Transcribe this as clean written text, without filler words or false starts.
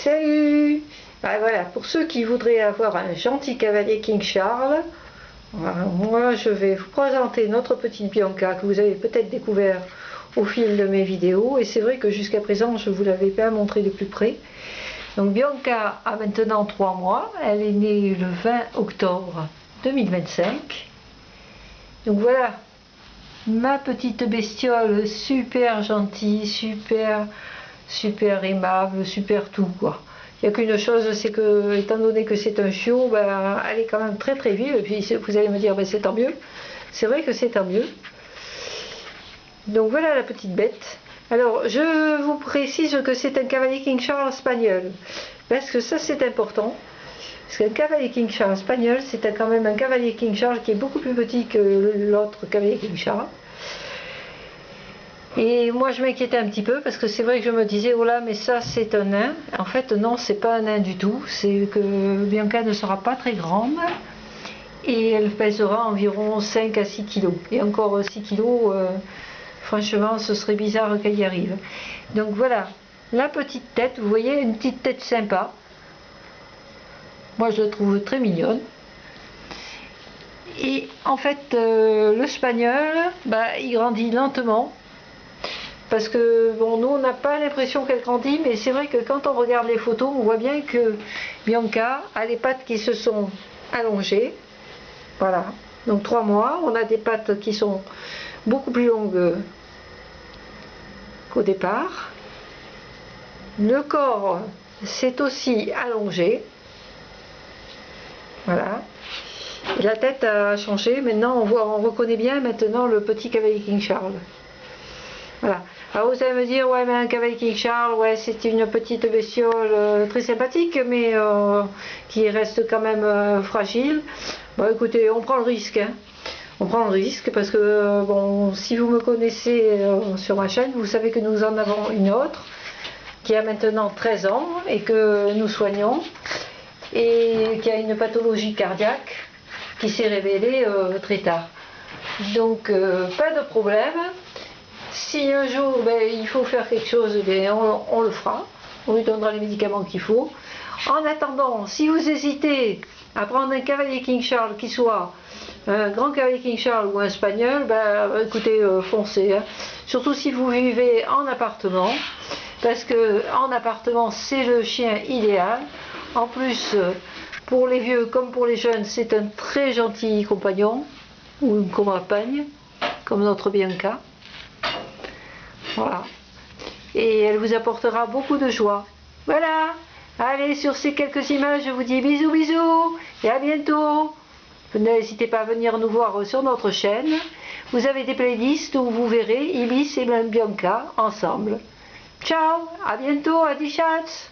Salut! Ben voilà, pour ceux qui voudraient avoir un gentil cavalier King Charles, moi je vais vous présenter notre petite Bianca que vous avez peut-être découvert au fil de mes vidéos, et c'est vrai que jusqu'à présent je ne vous l'avais pas montré de plus près. Donc Bianca a maintenant 3 mois, elle est née le 20 octobre 2025. Donc voilà, ma petite bestiole super gentille, super aimable, super tout quoi. Il n'y a qu'une chose, c'est que, étant donné que c'est un chiot, ben, elle est quand même très vive, et puis vous allez me dire, ben, c'est tant mieux. C'est vrai que c'est tant mieux. Donc voilà la petite bête. Alors, je vous précise que c'est un cavalier King Charles espagnol, parce que ça c'est important. Parce qu'un cavalier King Charles espagnol, c'est quand même un cavalier King Charles qui est beaucoup plus petit que l'autre cavalier King Charles. Et moi je m'inquiétais un petit peu parce que c'est vrai que je me disais, oh là, mais ça c'est un nain. En fait non, c'est pas un nain du tout, c'est que Bianca ne sera pas très grande et elle pèsera environ 5 à 6 kilos. Et encore 6 kilos, franchement ce serait bizarre qu'elle y arrive. Donc voilà, la petite tête, vous voyez, une petite tête sympa. Moi je la trouve très mignonne. Et en fait le Spagnol, bah, il grandit lentement. Parce que bon, nous on n'a pas l'impression qu'elle grandit, mais c'est vrai que quand on regarde les photos, on voit bien que Bianca a les pattes qui se sont allongées. Voilà, donc 3 mois, on a des pattes qui sont beaucoup plus longues qu'au départ. Le corps s'est aussi allongé. Voilà. Et la tête a changé. Maintenant on reconnaît bien maintenant le petit cavalier King Charles. Voilà. Alors vous allez me dire, ouais, mais un cavalier King Charles, ouais, c'est une petite bestiole très sympathique, mais qui reste quand même fragile. Bon, écoutez, on prend le risque, hein. On prend le risque parce que, bon, si vous me connaissez sur ma chaîne, vous savez que nous en avons une autre qui a maintenant 13 ans et que nous soignons et qui a une pathologie cardiaque qui s'est révélée très tard. Donc, pas de problème. Si un jour il faut faire quelque chose, on le fera, on lui donnera les médicaments qu'il faut. En attendant, si vous hésitez à prendre un cavalier King Charles qui soit un grand cavalier King Charles ou un espagnol, écoutez, foncez. Hein. Surtout si vous vivez en appartement, parce que en appartement c'est le chien idéal. En plus, pour les vieux comme pour les jeunes, c'est un très gentil compagnon ou une compagne, comme notre Bianca. Voilà. Et elle vous apportera beaucoup de joie. Voilà. Allez, sur ces quelques images, je vous dis bisous et à bientôt. N'hésitez pas à venir nous voir sur notre chaîne. Vous avez des playlists où vous verrez Ibis et même Bianca ensemble. Ciao, à bientôt, à 10 chats.